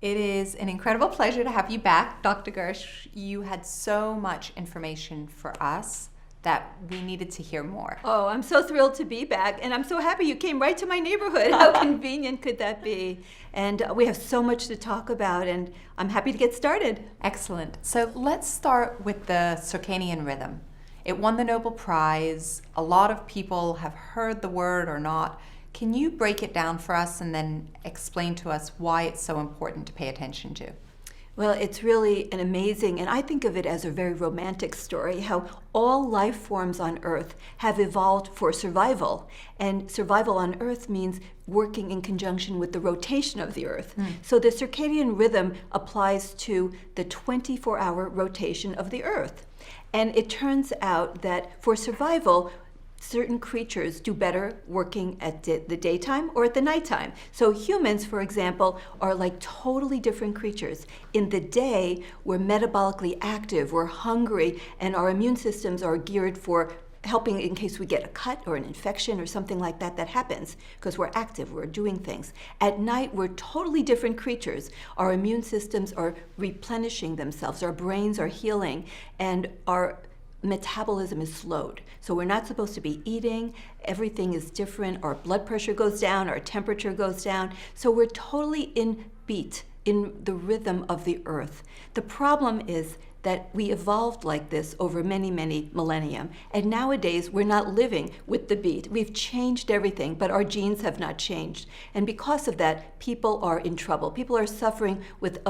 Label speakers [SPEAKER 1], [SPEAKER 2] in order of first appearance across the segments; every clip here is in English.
[SPEAKER 1] It is an incredible pleasure to have you back, Dr. Gersh. You had so much information for us that we needed to hear more.
[SPEAKER 2] Oh, I'm so thrilled to be back, and I'm so happy you came right to my neighborhood. How convenient could that be? And we have so much to talk about, and I'm happy to get started.
[SPEAKER 1] Excellent. So let's start with the circadian rhythm. It won the Nobel Prize. A lot of people have heard the word or not. Can you break it down for us and then explain to us why it's so important to pay attention to?
[SPEAKER 2] Well, it's really an amazing, and I think of it as a very romantic story, how all life forms on Earth have evolved for survival. And survival on Earth means working in conjunction with the rotation of the Earth. So the circadian rhythm applies to the 24-hour rotation of the Earth. And it turns out that for survival, certain creatures do better working at the daytime or at the nighttime. So humans, for example, are like totally different creatures. In the day, we're metabolically active, we're hungry, and our immune systems are geared for helping in case we get a cut or an infection or something like that happens, because we're active, we're doing things. At night, we're totally different creatures. Our immune systems are replenishing themselves, our brains are healing, and our metabolism is slowed. So we're not supposed to be eating. Everything is different. Our blood pressure goes down, our temperature goes down. So we're totally in beat, in the rhythm of the Earth. The problem is that we evolved like this over many, many millennia. And nowadays, we're not living with the beat. We've changed everything, but our genes have not changed. And because of that, people are in trouble. People are suffering with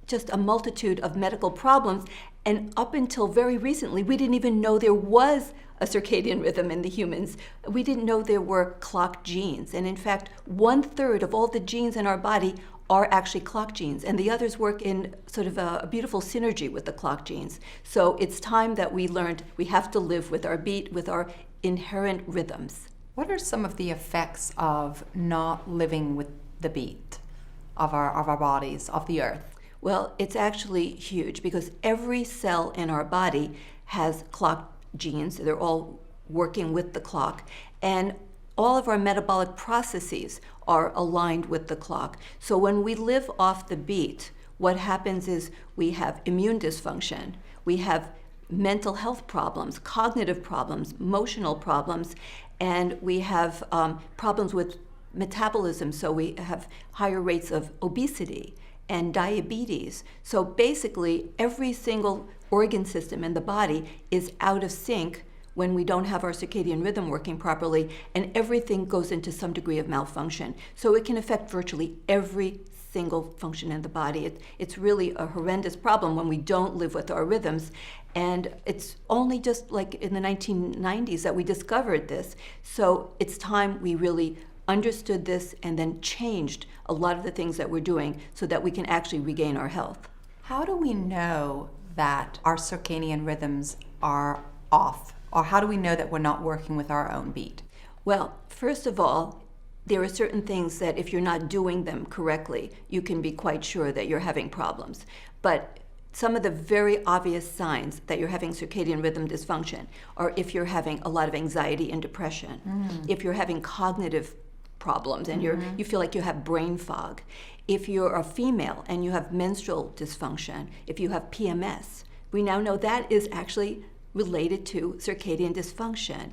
[SPEAKER 2] just a multitude of medical problems. And up until very recently, we didn't even know there was a circadian rhythm in the humans. We didn't know there were clock genes. And in fact, 1/3 of all the genes in our body are actually clock genes, and the others work in sort of a beautiful synergy with the clock genes. So it's time that we learned we have to live with our beat, with our inherent rhythms.
[SPEAKER 1] What are some of the effects of not living with the beat of our bodies, of the Earth?
[SPEAKER 2] Well, it's actually huge because every cell in our body has clock genes. They're all working with the clock. And all of our metabolic processes are aligned with the clock. So when we live off the beat, what happens is we have immune dysfunction, we have mental health problems, cognitive problems, emotional problems, and we have problems with metabolism. So we have higher rates of obesity and diabetes. So basically, every single organ system in the body is out of sync when we don't have our circadian rhythm working properly, and everything goes into some degree of malfunction. So it can affect virtually every single function in the body. It's really a horrendous problem when we don't live with our rhythms. And it's only just like in the 1990s that we discovered this. So it's time we really understood this and then changed a lot of the things that we're doing so that we can actually regain our health.
[SPEAKER 1] How do we know that our circadian rhythms are off? Or how do we know that we're not working with our own beat?
[SPEAKER 2] Well, first of all, there are certain things that if you're not doing them correctly, you can be quite sure that you're having problems. But some of the very obvious signs that you're having circadian rhythm dysfunction are if you're having a lot of anxiety and depression, if you're having cognitive problems and you feel like you have brain fog, if you're a female and you have menstrual dysfunction, if you have PMS. We now know that is actually related to circadian dysfunction.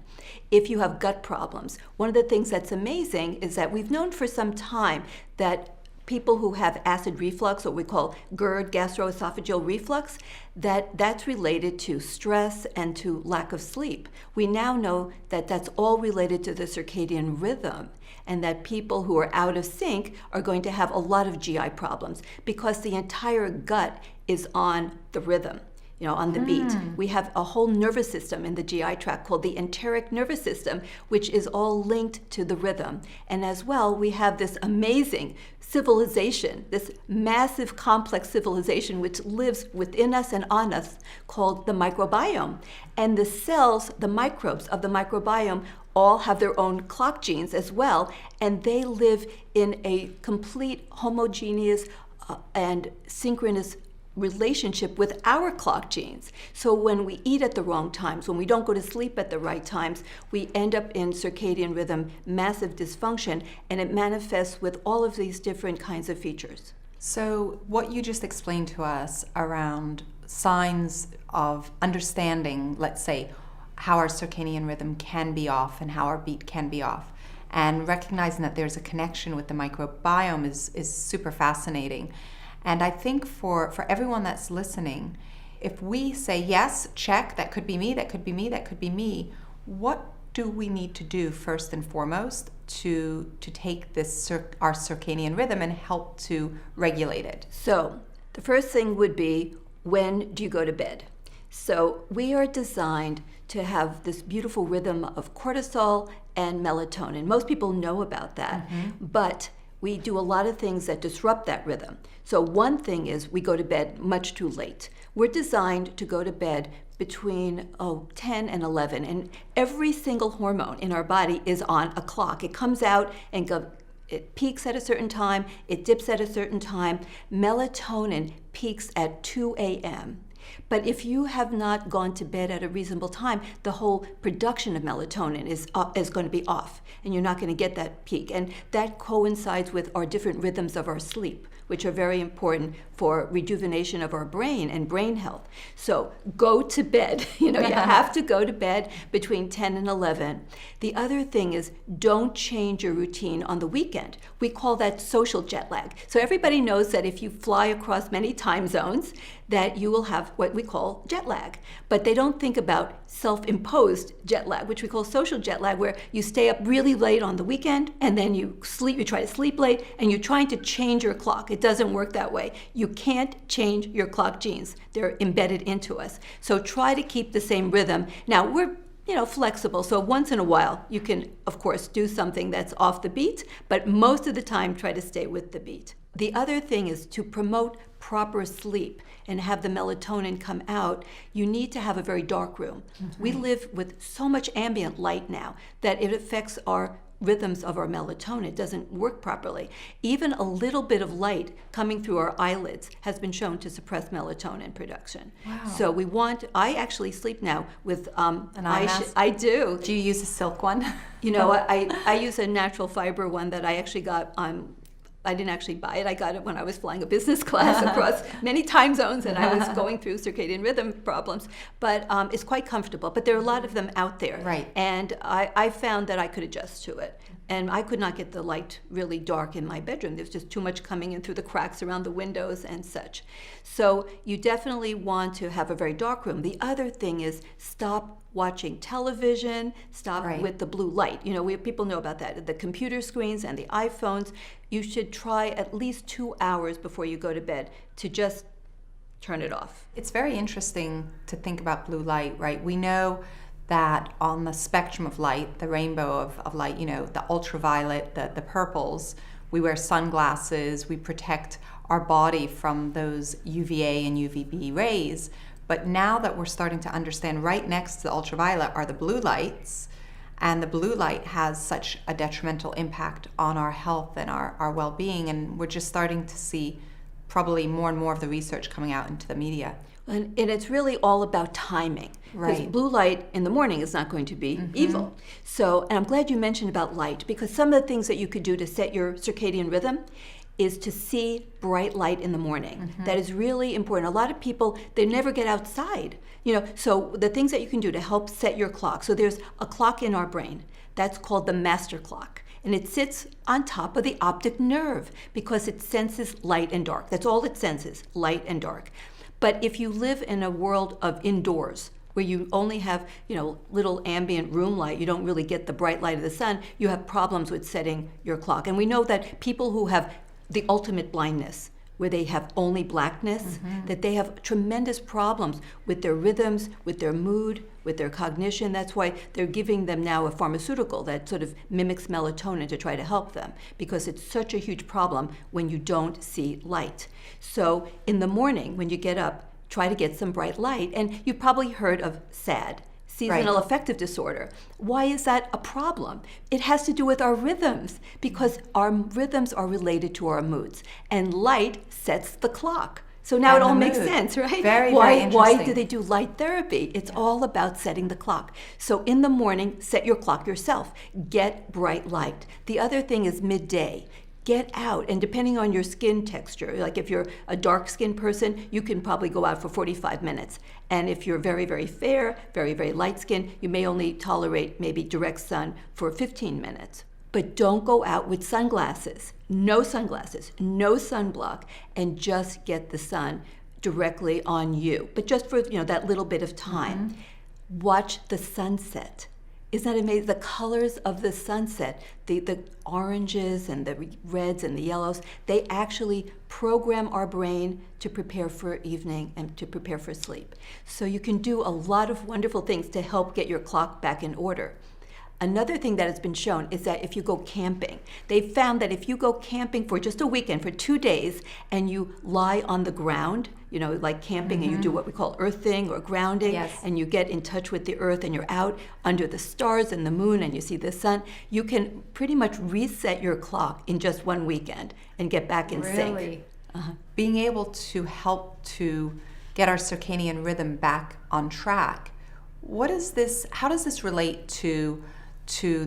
[SPEAKER 2] If you have gut problems, one of the things that's amazing is that we've known for some time that people who have acid reflux, what we call GERD, gastroesophageal reflux, that's related to stress and to lack of sleep. We now know that that's all related to the circadian rhythm, and that people who are out of sync are going to have a lot of GI problems because the entire gut is on the rhythm. On the beat. We have a whole nervous system in the GI tract called the enteric nervous system, which is all linked to the rhythm. And as well, we have this amazing civilization, this massive complex civilization which lives within us and on us called the microbiome. And the cells, the microbes of the microbiome, all have their own clock genes as well, and they live in a complete homogeneous and synchronous relationship with our clock genes. So when we eat at the wrong times, when we don't go to sleep at the right times, we end up in circadian rhythm, massive dysfunction, and it manifests with all of these different kinds of features.
[SPEAKER 1] So, what you just explained to us around signs of understanding, let's say, how our circadian rhythm can be off and how our beat can be off, and recognizing that there's a connection with the microbiome is super fascinating. And I think for everyone that's listening, if we say, yes, check, that could be me, that could be me, that could be me, what do we need to do first and foremost to take this our circadian rhythm and help to regulate it?
[SPEAKER 2] So the first thing would be, when do you go to bed? So we are designed to have this beautiful rhythm of cortisol and melatonin. Most people know about that, but we do a lot of things that disrupt that rhythm. So one thing is we go to bed much too late. We're designed to go to bed between 10 and 11, and every single hormone in our body is on a clock. It comes out and it peaks at a certain time, it dips at a certain time. Melatonin peaks at 2 a.m. But if you have not gone to bed at a reasonable time, the whole production of melatonin is going to be off, and you're not going to get that peak. And that coincides with our different rhythms of our sleep, which are very important for rejuvenation of our brain and brain health. So go to bed. You have to go to bed between 10 and 11. The other thing is, don't change your routine on the weekend. We call that social jet lag. So everybody knows that if you fly across many time zones, that you will have what we call jet lag. But they don't think about self-imposed jet lag, which we call social jet lag, where you stay up really late on the weekend and then you try to sleep late, and you're trying to change your clock. It doesn't work that way. You can't change your clock genes. They're embedded into us. So try to keep the same rhythm. Now, we're flexible. So once in a while, you can, of course, do something that's off the beat, but most of the time, try to stay with the beat. The other thing is to promote proper sleep and have the melatonin come out. You need to have a very dark room. We live with so much ambient light now that it affects our rhythms of our melatonin. It doesn't work properly. Even a little bit of light coming through our eyelids has been shown to suppress melatonin production.
[SPEAKER 1] Wow.
[SPEAKER 2] So I actually sleep now with
[SPEAKER 1] an eye mask?
[SPEAKER 2] I do.
[SPEAKER 1] Do you use a silk one?
[SPEAKER 2] I use a natural fiber one that I actually got on. I didn't actually buy it. I got it when I was flying a business class across many time zones, and I was going through circadian rhythm problems. But it's quite comfortable. But there are a lot of them out there.
[SPEAKER 1] Right.
[SPEAKER 2] And I found that I could adjust to it. And I could not get the light really dark in my bedroom. There's just too much coming in through the cracks around the windows and such. So you definitely want to have a very dark room. The other thing is, stop watching television, stop with the blue light. People know about that. The computer screens and the iPhones. You should try at least 2 hours before you go to bed to just turn it off.
[SPEAKER 1] It's very interesting to think about blue light, right? We know that on the spectrum of light, the rainbow of light, the ultraviolet, the purples, we wear sunglasses, we protect our body from those UVA and UVB rays. But now that we're starting to understand, right next to the ultraviolet are the blue lights, and the blue light has such a detrimental impact on our health and our well-being, and we're just starting to see probably more and more of the research coming out into the media.
[SPEAKER 2] And it's really all about timing. Because blue light in the morning is not going to be evil. So, and I'm glad you mentioned about light, because some of the things that you could do to set your circadian rhythm is to see bright light in the morning. That is really important. A lot of people, they never get outside. So the things that you can do to help set your clock. So there's a clock in our brain that's called the master clock. And it sits on top of the optic nerve because it senses light and dark. That's all it senses, light and dark. But if you live in a world of indoors, where you only have, little ambient room light, you don't really get the bright light of the sun, you have problems with setting your clock. And we know that people who have the ultimate blindness, where they have only blackness, that they have tremendous problems with their rhythms, with their mood, with their cognition. That's why they're giving them now a pharmaceutical that sort of mimics melatonin to try to help them, because it's such a huge problem when you don't see light. So in the morning, when you get up, try to get some bright light. And you've probably heard of SAD, seasonal affective disorder. Why is that a problem? It has to do with our rhythms, because our rhythms are related to our moods, and light sets the clock. So now it all makes sense, right?
[SPEAKER 1] Very interesting.
[SPEAKER 2] Why do they do light therapy? It's all about setting the clock. So in the morning, set your clock yourself. Get bright light. The other thing is midday. get out, and depending on your skin texture, like if you're a dark skinned person, you can probably go out for 45 minutes. And if you're very, very fair, very, very light skinned, you may only tolerate maybe direct sun for 15 minutes. But don't go out with sunglasses, no sunblock, and just get the sun directly on you. But just for that little bit of time. Watch the sunset. Isn't that amazing? The colors of the sunset, the oranges and the reds and the yellows, they actually program our brain to prepare for evening and to prepare for sleep. So you can do a lot of wonderful things to help get your clock back in order. Another thing that has been shown is that if you go camping, they've found that if you go camping for just a weekend, for 2 days, and you lie on the ground, like camping, and you do what we call earthing or grounding,
[SPEAKER 1] Yes.
[SPEAKER 2] and you get in touch with the earth and you're out under the stars and the moon and you see the sun, you can pretty much reset your clock in just one weekend and get back in sync.
[SPEAKER 1] Really? Being able to help to get our circadian rhythm back on track. How does this relate to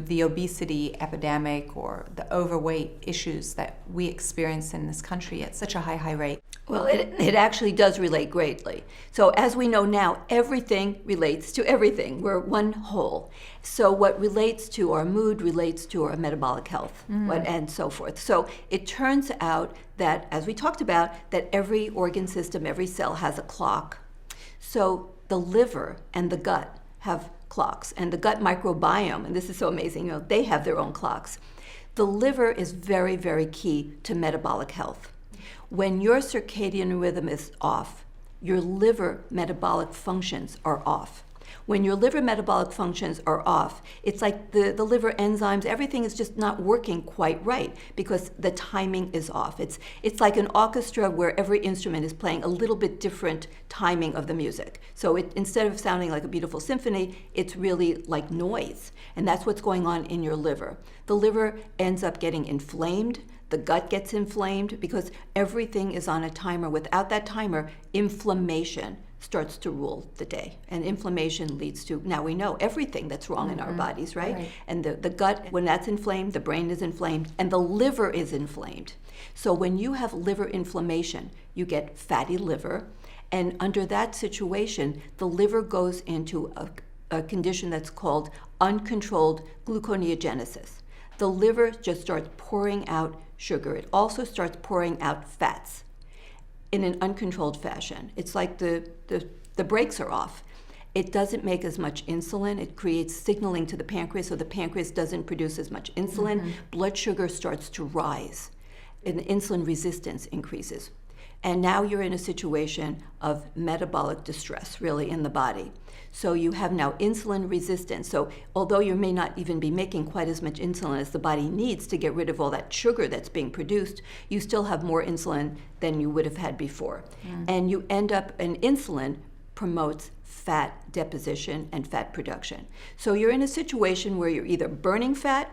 [SPEAKER 1] the obesity epidemic or the overweight issues that we experience in this country at such a high rate?
[SPEAKER 2] Well, it actually does relate greatly. So as we know now, everything relates to everything. We're one whole. So what relates to our mood relates to our metabolic health, and so forth. So it turns out that, as we talked about, that every organ system, every cell has a clock. So the liver and the gut have clocks, and the gut microbiome, and this is so amazing, they have their own clocks. The liver is very, very key to metabolic health. When your circadian rhythm is off, your liver metabolic functions are off. When your liver metabolic functions are off, it's like the liver enzymes, everything is just not working quite right because the timing is off. It's like an orchestra where every instrument is playing a little bit different timing of the music. So instead of sounding like a beautiful symphony, it's really like noise. And that's what's going on in your liver. The liver ends up getting inflamed. The gut gets inflamed because everything is on a timer. Without that timer, inflammation starts to rule the day. And inflammation leads to, now we know everything that's wrong in our bodies, right? And the gut, when that's inflamed, the brain is inflamed, and the liver is inflamed. So when you have liver inflammation, you get fatty liver. And under that situation, the liver goes into a condition that's called uncontrolled gluconeogenesis. The liver just starts pouring out sugar. It also starts pouring out fats in an uncontrolled fashion. It's like the brakes are off. It doesn't make as much insulin. It creates signaling to the pancreas, so the pancreas doesn't produce as much insulin. Blood sugar starts to rise, and insulin resistance increases. And now you're in a situation of metabolic distress, really, in the body. So you have now insulin resistance. So although you may not even be making quite as much insulin as the body needs to get rid of all that sugar that's being produced, you still have more insulin than you would have had before. And you end up, and insulin promotes fat deposition and fat production. So you're in a situation where you're either burning fat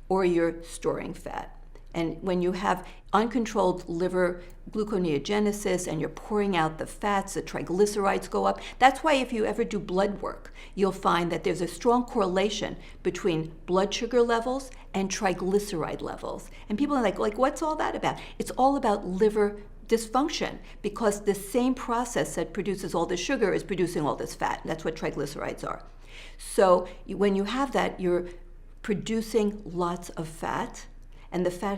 [SPEAKER 2] or you're storing fat. And when you have uncontrolled liver gluconeogenesis and you're pouring out the fats, the triglycerides go up. That's why if you ever do blood work, you'll find that there's a strong correlation between blood sugar levels and triglyceride levels. And people are like, what's all that about? It's all about liver dysfunction because the same process that produces all this sugar is producing all this fat. That's what triglycerides are. So when you have that, you're producing lots of fat. And the fat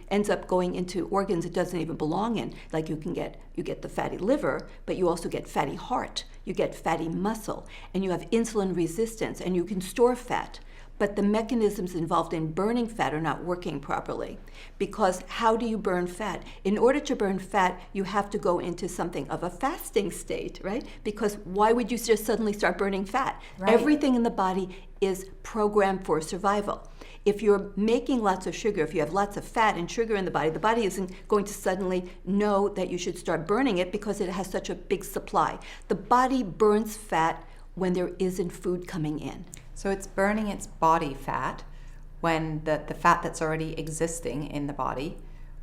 [SPEAKER 2] ends up going into organs it doesn't even belong in. Like you get the fatty liver, but you also get fatty heart, you get fatty muscle, and you have insulin resistance, and you can store fat. But the mechanisms involved in burning fat are not working properly. Because how do you burn fat? In order to burn fat, you have to go into something of a fasting state, right? Because why would you just suddenly start burning fat?
[SPEAKER 1] Right.
[SPEAKER 2] Everything in the body is programmed for survival. If you're making lots of sugar, if you have lots of fat and sugar in the body isn't going to suddenly know that you should start burning it because it has such a big supply. The body burns fat when there isn't food coming in.
[SPEAKER 1] So it's burning its body fat when the fat that's already existing in the body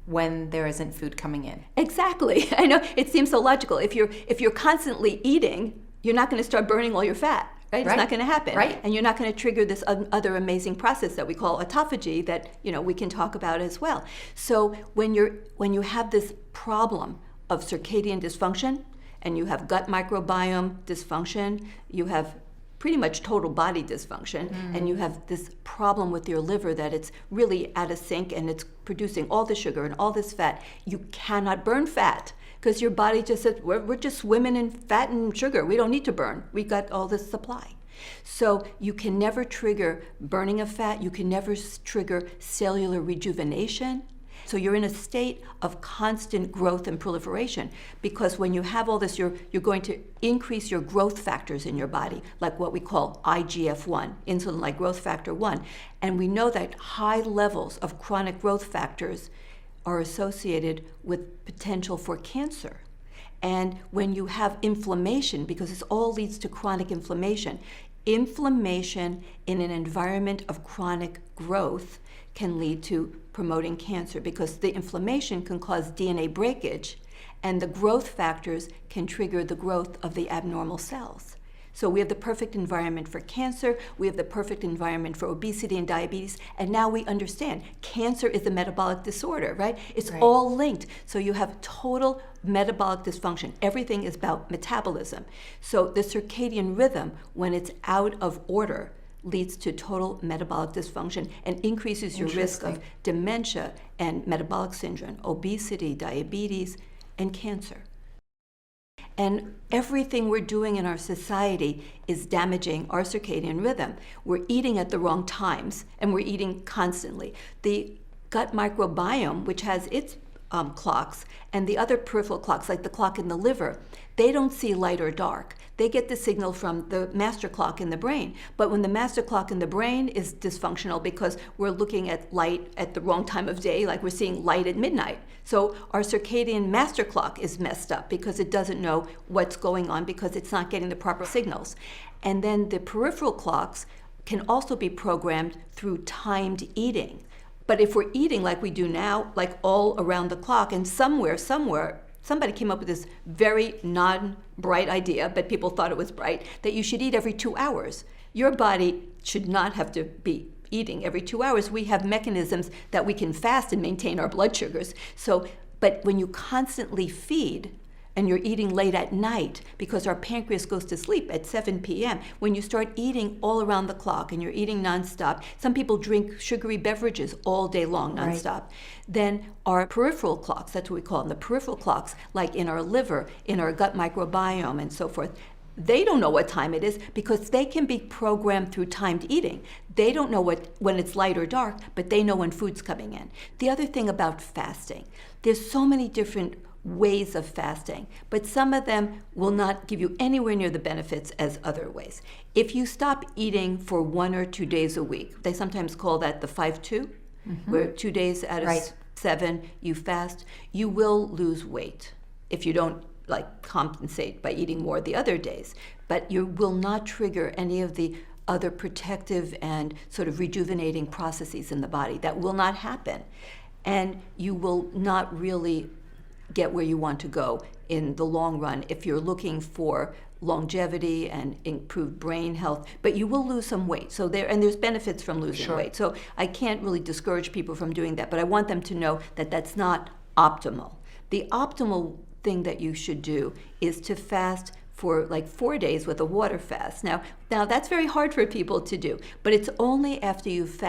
[SPEAKER 1] when there isn't food coming in.
[SPEAKER 2] Exactly. I know it seems so logical. If you're constantly eating, you're not going to start burning all your fat. right? It's
[SPEAKER 1] Right.
[SPEAKER 2] not going to happen.
[SPEAKER 1] Right.
[SPEAKER 2] And you're not going to trigger this other amazing process that we call autophagy that, we can talk about as well. So when you have this problem of circadian dysfunction and you have gut microbiome dysfunction, you have pretty much total body dysfunction, and you have this problem with your liver that it's really out of sync and it's producing all the sugar and all this fat. You cannot burn fat because your body just says, we're just swimming in fat and sugar. We don't need to burn. We've got all this supply. So you can never trigger burning of fat. You can never trigger cellular rejuvenation. So you're in a state of constant growth and proliferation, because when you have all this, you're going to increase your growth factors in your body, like what we call IGF-1, insulin-like growth factor 1. And we know that high levels of chronic growth factors are associated with potential for cancer. And when you have inflammation, because this all leads to chronic inflammation in an environment of chronic growth can lead to promoting cancer, because the inflammation can cause DNA breakage and the growth factors can trigger the growth of the abnormal cells. So we have the perfect environment for cancer, we have the perfect environment for obesity and diabetes, and now we understand cancer is a metabolic disorder, right? It's
[SPEAKER 1] Right.
[SPEAKER 2] all linked. So you have total metabolic dysfunction. Everything is about metabolism. So the circadian rhythm, when it's out of order, leads to total metabolic dysfunction and increases your risk of dementia and metabolic syndrome, obesity, diabetes, and cancer. And everything we're doing in our society is damaging our circadian rhythm. We're eating at the wrong times, and we're eating constantly. The gut microbiome, which has its clocks, and the other peripheral clocks, like the clock in the liver, they don't see light or dark. They get the signal from the master clock in the brain. But when the master clock in the brain is dysfunctional because we're looking at light at the wrong time of day, like we're seeing light at midnight. So our circadian master clock is messed up because it doesn't know what's going on because it's not getting the proper signals. And then the peripheral clocks can also be programmed through timed eating. But if we're eating like we do now, like all around the clock, and somewhere, somebody came up with this very non-bright idea, but people thought it was bright, that you should eat every 2 hours. Your body should not have to be eating every 2 hours. We have mechanisms that we can fast and maintain our blood sugars. But when you constantly feed, and you're eating late at night because our pancreas goes to sleep at 7 p.m. When you start eating all around the clock and you're eating nonstop, some people drink sugary beverages all day long nonstop, right. Then our peripheral clocks, that's what we call them, the peripheral clocks, like in our liver, in our gut microbiome and so forth, they don't know what time it is because they can be programmed through timed eating. They don't know when it's light or dark, but they know when food's coming in. The other thing about fasting, there's so many different ways of fasting, but some of them will not give you anywhere near the benefits as other ways. If you stop eating for 1 or 2 days a week, they sometimes call that the 5-2, where 2 days out of
[SPEAKER 1] Right.
[SPEAKER 2] 7 you fast, you will lose weight if you don't compensate by eating more the other days. But you will not trigger any of the other protective and sort of rejuvenating processes in the body. That will not happen. And you will not really get where you want to go in the long run if you're looking for longevity and improved brain health, but you will lose some weight. So there's benefits from losing
[SPEAKER 1] Sure.
[SPEAKER 2] weight. So I can't really discourage people from doing that, but I want them to know that that's not optimal. The optimal thing that you should do is to fast for 4 days with a water fast. Now that's very hard for people to do, but it's only after you've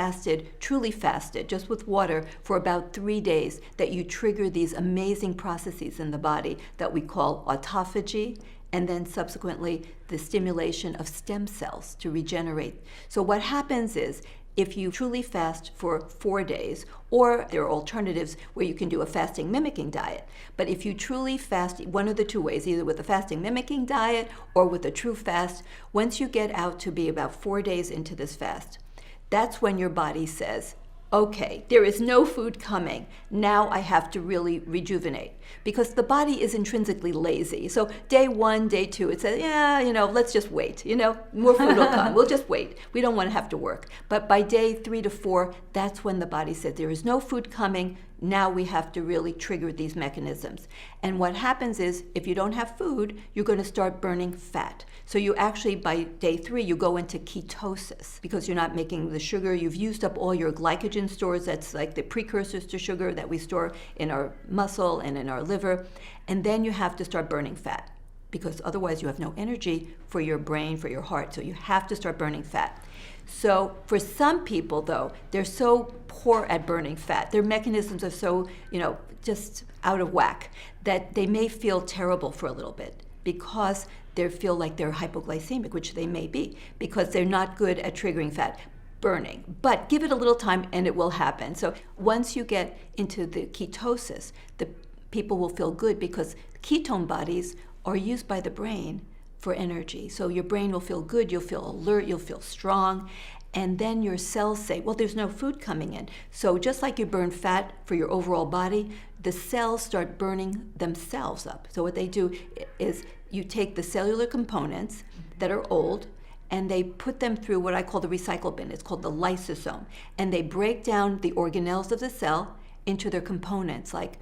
[SPEAKER 2] truly fasted, just with water for about 3 days, that you trigger these amazing processes in the body that we call autophagy, and then subsequently the stimulation of stem cells to regenerate. So what happens is, if you truly fast for 4 days, or there are alternatives where you can do a fasting mimicking diet. But if you truly fast, one of the two ways, either with a fasting mimicking diet or with a true fast, once you get out to be about 4 days into this fast, that's when your body says, okay, there is no food coming. Now I have to really rejuvenate, because the body is intrinsically lazy. So day 1, day 2, it says, let's just wait. More food will come. We'll just wait. We don't want to have to work. But by day 3 to 4, that's when the body said there is no food coming. now we have to really trigger these mechanisms. And what happens is, if you don't have food, you're going to start burning fat. So you actually, by day 3, you go into ketosis because you're not making the sugar. You've used up all your glycogen stores. That's like the precursors to sugar that we store in our muscle and in our liver. And then you have to start burning fat, because otherwise you have no energy for your brain, for your heart. So you have to start burning fat. So for some people, though, they're so poor at burning fat, their mechanisms are so, just out of whack, that they may feel terrible for a little bit because they feel like they're hypoglycemic, which they may be, because they're not good at triggering fat burning. But give it a little time and it will happen. So once you get into the ketosis, the people will feel good because ketone bodies are used by the brain for energy. So your brain will feel good, you'll feel alert, you'll feel strong, and then your cells say, well, there's no food coming in. So just like you burn fat for your overall body, the cells start burning themselves up. So what they do is you take the cellular components that are old and they put them through what I call the recycle bin. It's called the lysosome. And they break down the organelles of the cell into their components, like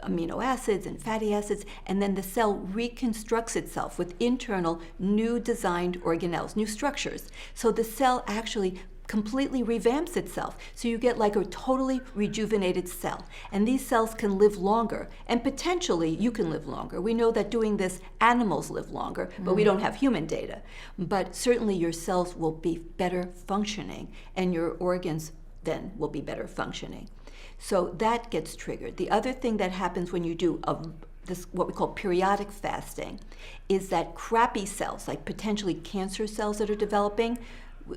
[SPEAKER 2] amino acids and fatty acids, and then the cell reconstructs itself with internal new designed organelles, new structures. So the cell actually completely revamps itself. So you get like a totally rejuvenated cell. And these cells can live longer, and potentially you can live longer. We know that doing this, animals live longer, but we don't have human data. But certainly your cells will be better functioning, and your organs then will be better functioning. So that gets triggered. The other thing that happens when you do this, what we call periodic fasting, is that crappy cells, like potentially cancer cells that are developing,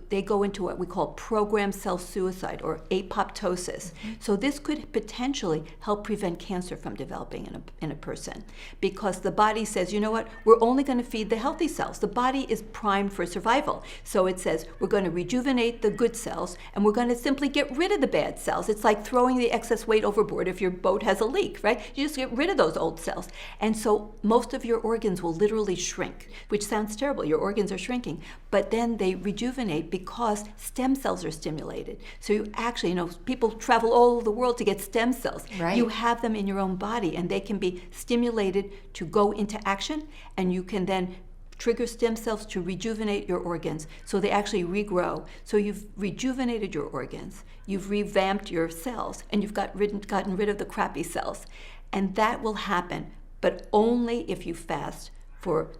[SPEAKER 2] they go into what we call programmed cell suicide, or apoptosis. So this could potentially help prevent cancer from developing in a person, because the body says, you know what, we're only going to feed the healthy cells. The body is primed for survival. So it says, we're going to rejuvenate the good cells, and we're going to simply get rid of the bad cells. It's like throwing the excess weight overboard if your boat has a leak, right? You just get rid of those old cells. And so most of your organs will literally shrink, which sounds terrible. Your organs are shrinking, but then they rejuvenate because stem cells are stimulated. So you actually, people travel all over the world to get stem cells.
[SPEAKER 1] Right.
[SPEAKER 2] You have them in your own body, and they can be stimulated to go into action, and you can then trigger stem cells to rejuvenate your organs. So they actually regrow. So you've rejuvenated your organs, you've revamped your cells, and you've gotten rid of the crappy cells. And that will happen, but only if you fast for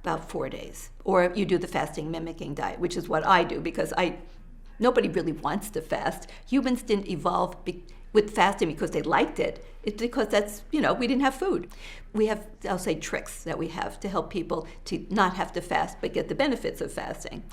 [SPEAKER 2] about 4 days, or you do the fasting mimicking diet, which is what I do, because nobody really wants to fast. Humans didn't evolve with fasting because they liked it. It's because that's, we didn't have food. We have, I'll say, tricks that we have to help people to not have to fast but get the benefits of fasting.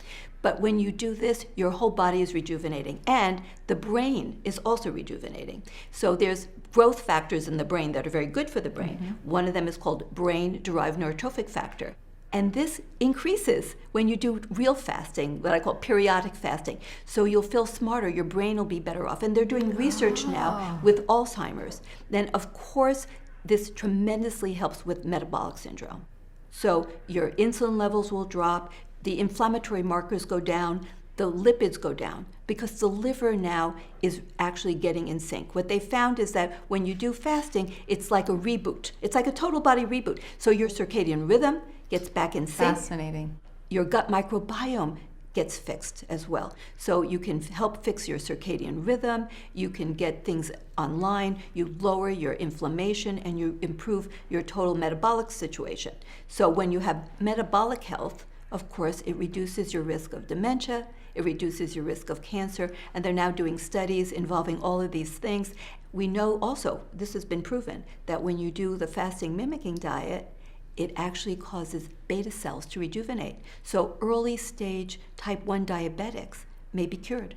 [SPEAKER 2] But when you do this, your whole body is rejuvenating, and the brain is also rejuvenating. So there's growth factors in the brain that are very good for the brain. One of them is called brain-derived neurotrophic factor. And this increases when you do real fasting, what I call periodic fasting. So you'll feel smarter, your brain will be better off. And they're doing research now with Alzheimer's. Then, of course, this tremendously helps with metabolic syndrome. So your insulin levels will drop, the inflammatory markers go down, the lipids go down, because the liver now is actually getting in sync. What they found is that when you do fasting, it's like a reboot. It's like a total body reboot. So your circadian rhythm gets back in sync.
[SPEAKER 1] Fascinating.
[SPEAKER 2] Your gut microbiome gets fixed as well. So you can help fix your circadian rhythm, you can get things online, you lower your inflammation, and you improve your total metabolic situation. So when you have metabolic health, of course, it reduces your risk of dementia, it reduces your risk of cancer, and they're now doing studies involving all of these things. We know also, this has been proven, that when you do the fasting mimicking diet, it actually causes beta cells to rejuvenate. So early stage type 1 diabetics may be cured.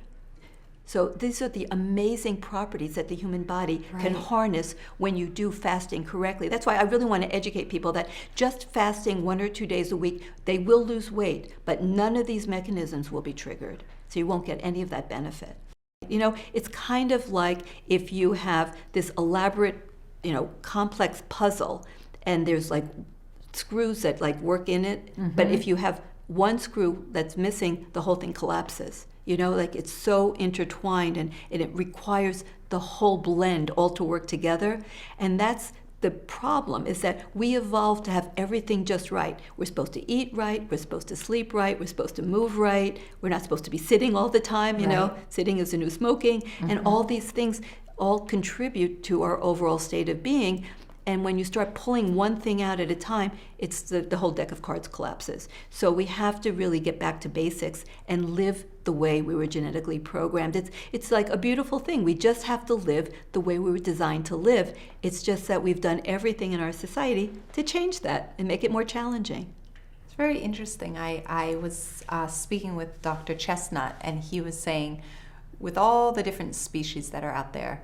[SPEAKER 2] So these are the amazing properties that the human body can harness when you do fasting correctly. That's why I really want to educate people that just fasting 1 or 2 days a week, they will lose weight, but none of these mechanisms will be triggered. So you won't get any of that benefit. It's kind of like if you have this elaborate, complex puzzle, and there's like screws that like work in it, but if you have one screw that's missing, the whole thing collapses. Like it's so intertwined, and it requires the whole blend all to work together. And that's the problem, is that we evolved to have everything just right. We're supposed to eat right, we're supposed to sleep right, we're supposed to move right, we're not supposed to be sitting all the time, sitting is the new smoking, and all these things all contribute to our overall state of being. And when you start pulling one thing out at a time, it's the whole deck of cards collapses. So we have to really get back to basics and live the way we were genetically programmed. It's like a beautiful thing. We just have to live the way we were designed to live. It's just that we've done everything in our society to change that and make it more challenging.
[SPEAKER 1] It's very interesting. I was speaking with Dr. Chestnut, and he was saying, with all the different species that are out there,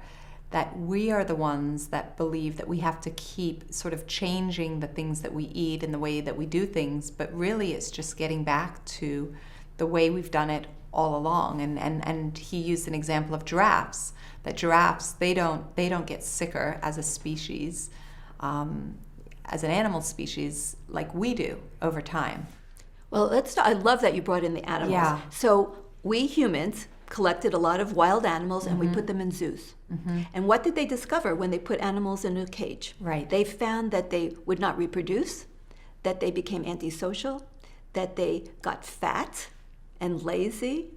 [SPEAKER 1] that we are the ones that believe that we have to keep sort of changing the things that we eat and the way that we do things, but really it's just getting back to the way we've done it all along. And he used an example of giraffes, that giraffes, they don't get sicker as a species, as an animal species, like we do over time.
[SPEAKER 2] Well, I love that you brought in the animals.
[SPEAKER 1] Yeah.
[SPEAKER 2] So we humans collected a lot of wild animals and we put them in zoos. And what did they discover when they put animals in a cage?
[SPEAKER 1] Right.
[SPEAKER 2] They found that they would not reproduce, that they became antisocial, that they got fat and lazy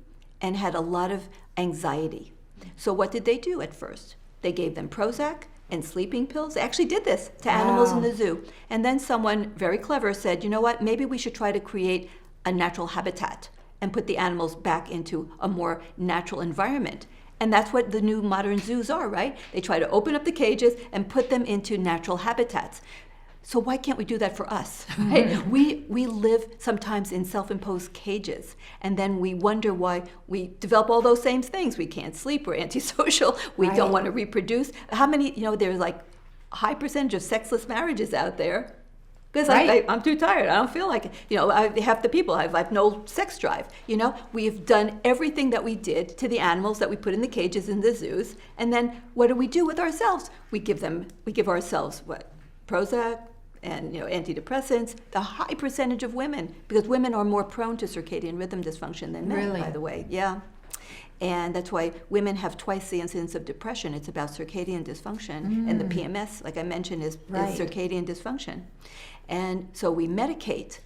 [SPEAKER 2] and had a lot of anxiety. So what did they do at first? They gave them Prozac and sleeping pills. They actually did this to animals in the zoo. And then someone very clever said, you know what, maybe we should try to create a natural habitat and put the animals back into a more natural environment. And that's what the new modern zoos are, right? They try to open up the cages and put them into natural habitats. So why can't we do that for us, right? We live sometimes in self-imposed cages, and then we wonder why we develop all those same things. We can't sleep, we're antisocial, we don't want to reproduce. How many, there's like a high percentage of sexless marriages out there. Because I'm too tired. I don't feel like it. Half the people have no sex drive. We've done everything that we did to the animals that we put in the cages in the zoos, and then what do we do with ourselves? We give ourselves what? Prozac and antidepressants. The high percentage of women, because women are more prone to circadian rhythm dysfunction than men.
[SPEAKER 1] Really?
[SPEAKER 2] By the way, yeah. And that's why women have twice the incidence of depression. It's about circadian dysfunction. And the PMS, like I mentioned, is circadian dysfunction. And so we medicate.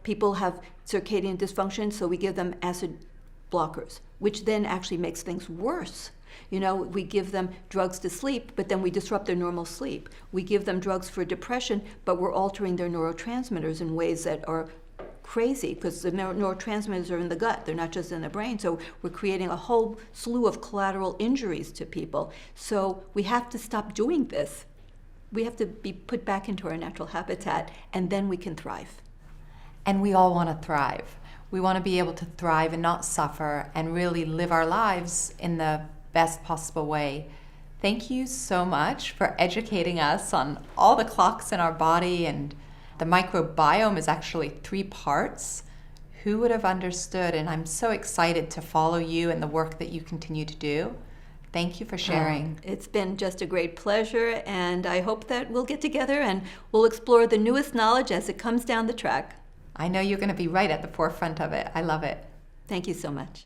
[SPEAKER 2] People have circadian dysfunction, so we give them acid blockers, which then actually makes things worse. We give them drugs to sleep, but then we disrupt their normal sleep. We give them drugs for depression, but we're altering their neurotransmitters in ways that are crazy, because the neurotransmitters are in the gut, they're not just in the brain. So we're creating a whole slew of collateral injuries to people. So we have to stop doing this. We have to be put back into our natural habitat, and then we can thrive.
[SPEAKER 1] And we all want to thrive. We want to be able to thrive and not suffer and really live our lives in the best possible way. Thank you so much for educating us on all the clocks in our body, and the microbiome is actually 3 parts. Who would have understood? And I'm so excited to follow you and the work that you continue to do. Thank you for sharing.
[SPEAKER 2] It's been just a great pleasure, and I hope that we'll get together and we'll explore the newest knowledge as it comes down the track.
[SPEAKER 1] I know you're going to be right at the forefront of it. I love it.
[SPEAKER 2] Thank you so much.